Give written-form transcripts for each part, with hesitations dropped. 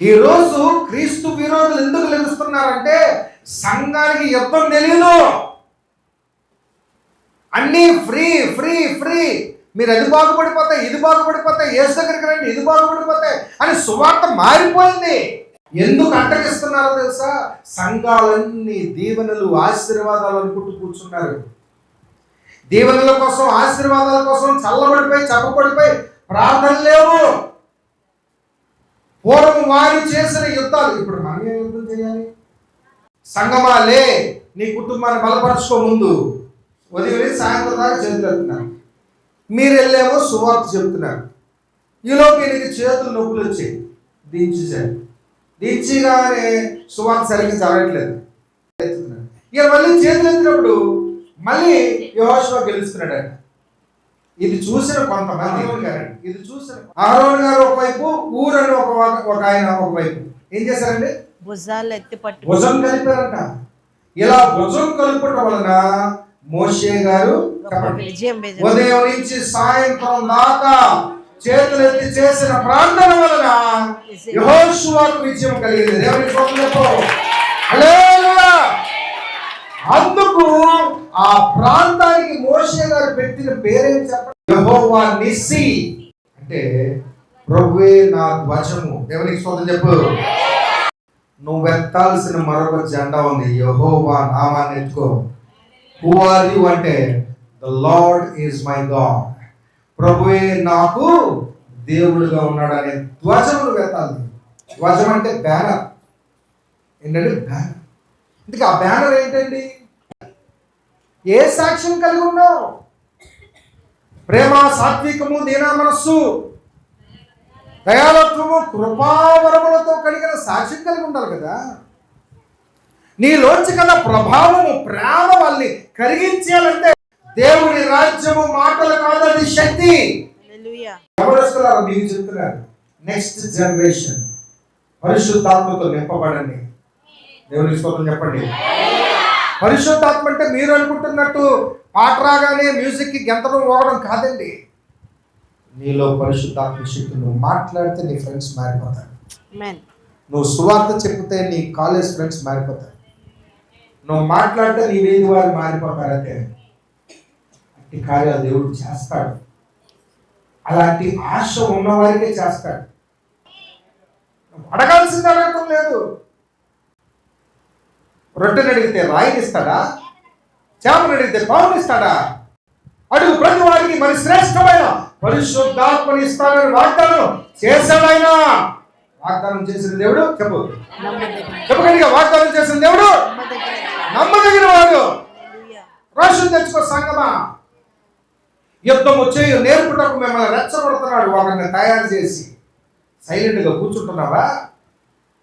ఈరోజు క్రీస్తు విరోధులు ఎందుకు లెగుస్తున్నారంటే సంఘానికి యుద్ధం తెలియదు. అన్నీ ఫ్రీ ఫ్రీ ఫ్రీ, మీరు అది బాగుపడిపోతే ఇది బాగుపడిపోతే, యేసు దగ్గరికి రండి ఇది బాగుపడిపోతే అని సువార్త మారిపోయింది. ఎందుకు అంటగిస్తున్నారో తెలుసా? సంఘాలన్నీ దీవెనలు ఆశీర్వాదాలు అనుకుంటూ కూర్చున్నారు. దీవెనల కోసం ఆశీర్వాదాల కోసం చల్లబడిపోయి చెప్పబడిపోయి ప్రార్థన లేవు. పూర్వం వారు చేసిన యుద్ధాలు ఇప్పుడు మనం ఏ యుద్ధం చేయాలి? సంగమా లే, నీ కుటుంబాన్ని బలపరచుకో, ముందు ఉదయం సాయంత్రం దాకా చేతులు వెళ్తున్నారు, మీరు వెళ్ళేమో సువార్త చెప్తున్నారు. ఈలోపు ఈయనకి చేతులు నొప్పులు వచ్చాయి, దించేశారు. దించిగానే సువార్త సరిగ్గా జరగట్లేదు. ఇక మళ్ళీ చేతులు ఎత్తినప్పుడు మళ్ళీ యెహోషువ గెలుస్తున్నాడు. ఇది చూసిన కొంతమంది, ఇది చూసిన అహరోను గారు ఒకవైపు, ఊరని ఒక ఆయన ఒకవైపు ఏం చేశారండి? భుజాలు ఎత్తి పట్టు భుజం కలిపారంట. ఇలా భుజం కలుపటం వలన మోషే గారు ఉదయం నుంచి సాయంత్రం దాకా చేతులు ఎత్తి చేసిన ప్రార్థన వలన యెహోషువకు విజయం కలిగింది. దేవుని స్తోత్రం. హల్లెలూయా. అందుకు ఆ ప్రాంతానికి మోషే గారు పెట్టిన పేరేం చెప్పండి? యెహోవా నిస్సి, అంటే ప్రభువే నా ధ్వజము. దేవునికి స్తోత్రం చెప్పు. నువ్వు ఎత్తాల్సిన మరొక జెండా ఉంది, యెహోవా నామాన్ని ఎత్తుకో. హూ ఆర్ యు అంటే the lord is my God, ప్రభువే నాకు దేవుడుగా ఉన్నాడు అనే ధ్వజము నువ్వు ఎత్తాలి. ధ్వజం అంటే బ్యానర్. ఏంటంటే బ్యానర్. ఇందుకు ఆ బ్యానర్ ఏంటండి? ఏ సాక్ష్యం కలిగి ఉన్నావు? ప్రేమ, సాత్వికము, దీన మనస్సు, దయాలత్వము, కృపావరములతో కలిగిన సాక్ష్యం కలిగి ఉండాలి కదా. నీలోంచి కన్నా ప్రభావము, ప్రేమ వాళ్ళని కరిగించాలంటే దేవుని రాజ్యము మాటలు కాదు, అది శక్తి. ఎవరొస్తున్నారు? మీకు చెప్తున్నారు, నెక్స్ట్ జనరేషన్ పరిశుద్ధాత్మతో నింపబడండి. దేవుని స్తోత్రం చెప్పండి. పరిశుద్ధాత్మ అంటే మీరు అనుకుంటున్నట్టు పాట రాగానే మ్యూజిక్కి గెంతడం పోవడం కాదండి. నీలో పరిశుద్ధాత్మ శక్తి. నువ్వు మాట్లాడితే నీ ఫ్రెండ్స్ మారిపోతారు. నువ్వు సువార్త చెప్తే నీ కాలేజ్ ఫ్రెండ్స్ మారిపోతారు. నువ్వు మాట్లాడితే నీ వీధి వారు మారిపోతారు. అంటే అట్టి కార్యాలు దేవుడు చేస్తాడు. అలాంటి ఆశ ఉన్నవారికే చేస్తాడు. అడగాల్సింది అడగటం లేదు. రొట్టెని అడిగితే రాయిని ఇస్తాడా? చేపను అడిగితే పావుని ఇస్తాడా? అడుగు ప్రతి వారికి మరి శ్రేష్టమైన పరిశుద్ధాత్మని ఇస్తానని వాగ్దానం చేశాడు ఆయన. వాగ్దానం చేసిన దేవుడు చెప్పు, చెప్పగలిగా వాగ్దానం చేసిన దేవుడు నమ్మదగిన వాడు. రాష్ట్రం తెచ్చుకో సంగమా. యుద్ధము చేయు నేర్పుటకు మిమ్మల్ని రెచ్చగొడుతున్నాడు ఒకరిని తయారు చేసి. సైలెంట్గా కూర్చుంటున్నావా?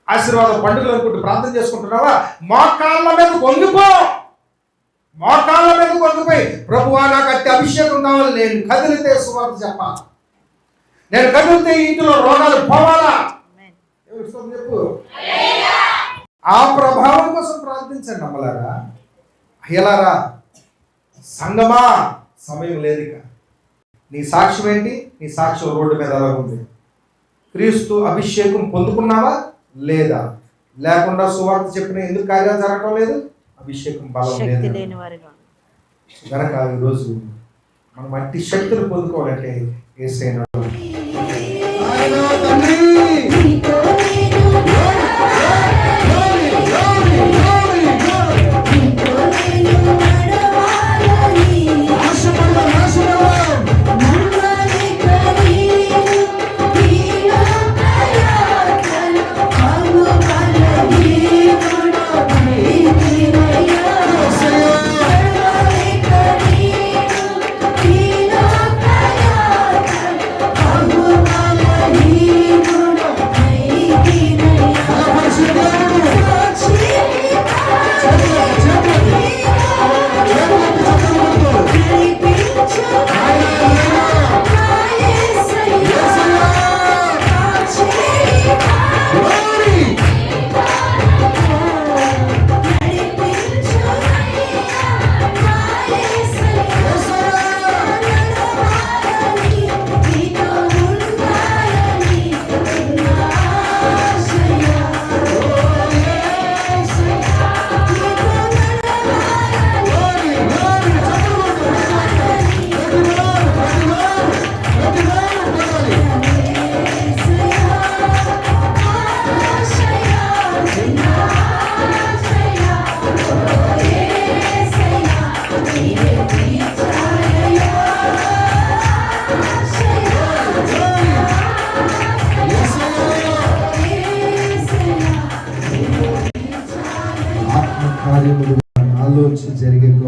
ఆశీర్వాదం పండుగలు అనుకుంటూ ప్రార్థన చేసుకుంటున్నావా? మోకాళ్ళ మీద వంగిపో. మోకాళ్ళ మీద వంగిపోయి, ప్రభువా నాకు అట్టి అభిషేకం కావాలి, నేను కదిలితే సువార్త చెప్పాలి, నేను కదిలితే ఇంటిలో రోగాలు పోవాలా. చెప్పు. ఆ ప్రభావం కోసం ప్రార్థించండి అమ్మలారా, అయ్యలారా. సంగమా, సమయం లేదు ఇక. నీ సాక్ష్యం ఏంటి? నీ సాక్ష్యం రోడ్డు మీద అలా ఉంది. క్రీస్తు అభిషేకం పొందుకున్నావా లేదా? లేకుండా సువార్త చెప్పిన ఎందుకు కార్యాలు జరగటం లేదు? అభిషేకం బలం లేదు కనుక ఈరోజు మనం అట్టి శక్తులు పొందుకోవాలంటే యేసయ్య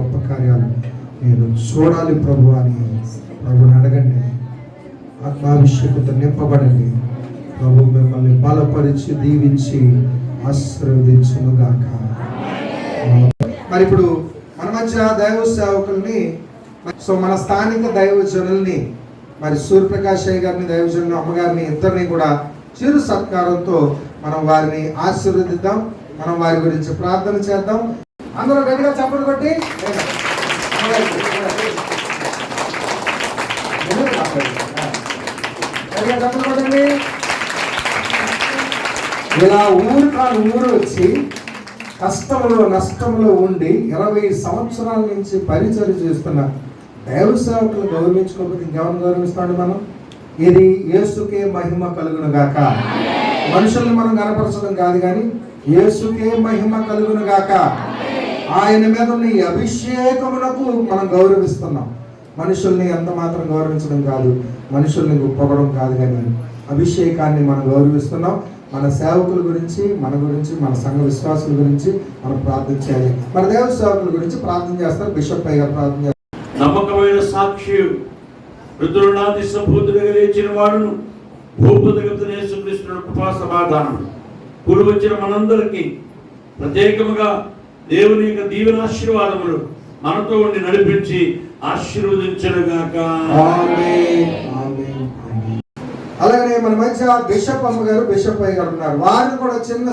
గొప్ప కార్యాలు నేను చూడాలి ప్రభు అని ప్రభుని అడగండి. ఆత్మాభిషేకంతో నింపబడండి. ప్రభు మిమ్మల్ని బలపరిచి దీవించి ఆశీర్వదించునుగాక. మరి ఇప్పుడు మన మధ్య దైవ సేవకుల్ని, సో మన స్థానిక దైవజనుల్ని, మరి సూర్యప్రకాష్ అయ్య గారిని, దైవజనులు అమ్మగారిని, ఇద్దరిని కూడా చిరు సత్కారంతో మనం వారిని ఆశీర్వదిద్దాం. మనం వారి గురించి ప్రార్థన చేద్దాం. అందరూ గట్టిగా చప్పట్లు కొట్టి చప్పట్లు కొట్టండి. ఇలా ఊరు వచ్చి కష్టంలో నష్టంలో ఉండి 20 సంవత్సరాల నుంచి పరిచయం చేస్తున్న దైవ సేవకులు గౌరవించుకోకపోతే ఇంకెవరిని గౌరవిస్తాడు మనం? ఇది యేసుకే మహిమ కలుగును గాక. మనుషుల్ని మనం కనపరచడం కాదు, కానీ యేసుకే మహిమ కలుగును గాక. ఆయన మీద ఉన్న ఈ అభిషేకమునకు మనం గౌరవిస్తున్నాం. మనుషుల్ని ఎంత మాత్రం గౌరవించడం కాదు, మనుషుల్ని గొప్పవడం కాదు, కానీ అభిషేకాన్ని మనం గౌరవిస్తున్నాం. మన సేవకుల గురించి, మన గురించి, మన సంఘ విశ్వాసుల గురించి మనం ప్రార్థన చేయాలి. మన దేవ సేవకుల గురించి ప్రార్థన చేస్తారు. బిషప్ అయ్య గారు ప్రార్థన చేస్తారు. నమ్మకమైన సాక్షి, రుద్రునాథి సంబూతుడిగా లేచిన వాడును, భూపతిగతుని యేసుక్రీస్తు కృపా సమాధానం కూడి వచ్చిన మనందరికీ ప్రత్యేకముగా దేవుని యొక్క దీవెనాశీర్వాదములు మనతో ఉండి నడిపించి ఆశీర్వదించునుగాక. ఆమేన్, ఆమేన్, ఆమేన్. అలాగే మన మధ్య బిషప్ అమ్మగారు, బిషప్ అయ్య గారు ఉన్నారు. వారిని కూడా చిన్న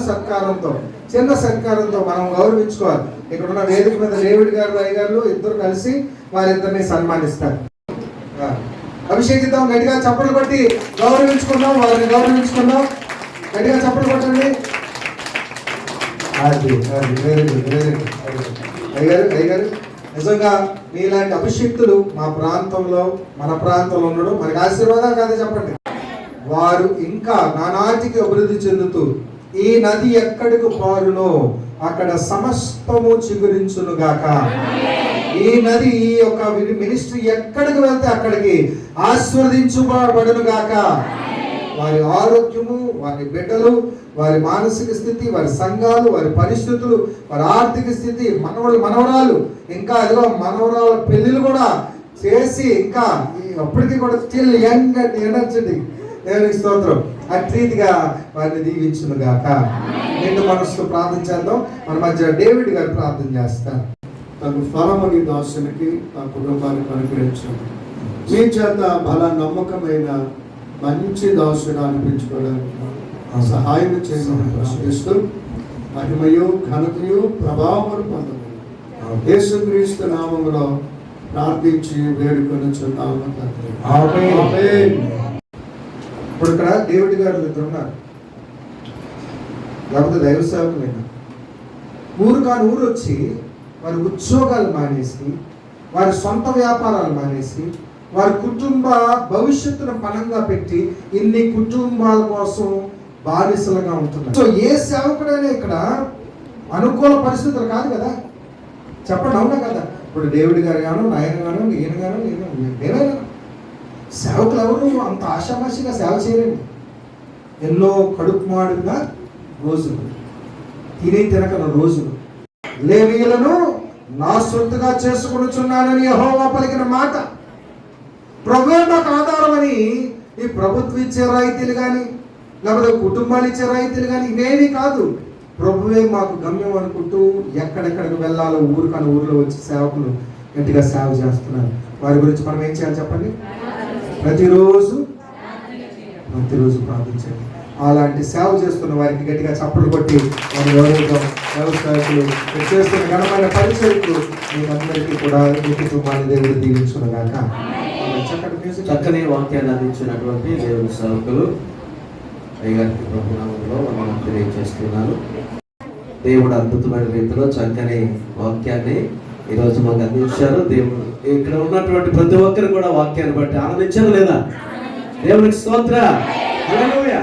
సత్కారంతో మనం గౌరవించుకోవాలి. ఇక్కడ ఉన్న వేదిక మీద డేవిడ్ గారు, అయ్య గారు ఇద్దరు కలిసి వారిద్దరిని సన్మానిస్తారు. అభిషేకిద్దాం. గట్టిగా చప్పట్లు కొట్టి గౌరవించుకుందాం. వారిని గౌరవించుకుందాం. గట్టిగా చప్పట్లు కొట్టండి. అయ్యగారు నిజంగా మీలాంటి అభిషేక్తులు మా ప్రాంతంలో, మన ప్రాంతంలో ఉండడం మనకి ఆశీర్వాదం కాదా? చెప్పండి. వారు ఇంకా నానాటికి అభివృద్ధి చెందుతూ ఈ నది ఎక్కడికి పారునో అక్కడ సమస్తము చిగురించును గాక. ఈ నది, ఈ యొక్క మినిస్ట్రీ ఎక్కడికి వెళ్తే అక్కడికి ఆశీర్వదించబడును గాక. వారి ఆరోగ్యము, వారి బిడ్డలు, వారి మానసిక స్థితి, వారి సంఘాలు, వారి పరిస్థితులు, వారి ఆర్థిక స్థితి, మనవరాలు, ఇంకా అదిగో మనవరాల పెళ్లిలు కూడా చేసి ఇంకా అప్పటికి కూడా స్టిల్ యంగ్ అండ్ ఎనర్జెటిక్. దేవునికి స్తోత్రం. అట్రీతిగా వారిని దీవించును గాక. నిండు మనసుతో ప్రార్థన చేద్దాం. మన మధ్య డేవిడ్ గారు ప్రార్థన చేస్తారు. తను ఫలమని దాసునికి ఆ కుటుంబానికి అనుగ్రహించండి. మీ చేత బల నమ్మకమైన మంచి దాసుడు అనిపించుకోవడానికి సహాయం చేయమని ప్రార్థిస్తూ మహిమయు ఘనతయు ప్రభావమును పొందమని యేసుక్రీస్తు నామములో ప్రార్థించి వేడుకొనుచున్నాము తండ్రి. ఆమేన్. ఇప్పుడు ఇక్కడ డేవిడ్ గారు ఇద్దరు ఉన్నారు, లేకపోతే దైవ సేవకులైనా ఊరు వచ్చి వారి ఉద్యోగాలు మానేసి, వారి సొంత వ్యాపారాలు మానేసి, వారి కుటుంబ భవిష్యత్తును పణంగా పెట్టి ఇన్ని కుటుంబాల కోసం బానిసలుగా ఉంటున్నారు. సో ఏ సేవకుడైనా ఇక్కడ అనుకూల పరిస్థితులు కాదు కదా, చెప్పండి, అవునా కదా? ఇప్పుడు డేవిడ్ గారు గాను, నాయన గాను, ఈయన గాను, నేనైనా సేవకులు ఎవరు అంత ఆషామాషిగా సేవ చేయరండి. ఎన్నో కడుపు మాడుగా రోజులు, తినకన రోజులు, లేవీయులను నా సొత్తుగా చేసుకొనుచున్నానని యెహోవా పలికిన మాట. ప్రభువే మాకు ఆధారమని ఈ ప్రభుత్వం ఇచ్చే రాయితీలు కానీ, లేకపోతే కుటుంబాలు ఇచ్చే రాయితీలు కానీ ఇవేమీ కాదు. ప్రభువే మాకు గమ్యం అనుకుంటూ ఎక్కడెక్కడికి వెళ్ళాలో ఊరిలో వచ్చి సేవకులు గట్టిగా సేవ చేస్తున్నారు. వారి గురించి మనం ఏం చేయాలి చెప్పండి? ప్రతిరోజు ప్రార్థించండి. అలాంటి సేవ చేస్తున్న వారికి గట్టిగా చప్పట్లు కొట్టి వారి గౌరవం, వ్యవసాయకులు చేస్తున్న ఘనమైన పరిచయకులు మీరందరికీ కూడా మీ కుటుంబాన్ని దేవుడు దీవించునుగాక. చక్కని వాక్యాన్ని అందించినటువంటి దేవుని సేవకులు అయ్యగారికి ప్రభునామంలో మనం తెలియజేస్తున్నాను. దేవుడు అద్భుతమైన రీతిలో చక్కని వాక్యాన్ని ఈరోజు మాకు అందించారు. దేవుడు ఇక్కడ ఉన్నటువంటి ప్రతి ఒక్కరు కూడా వాక్యాన్ని బట్టి ఆనందించారు లేదా? దేవునికి స్తోత్రం. హల్లెలూయా.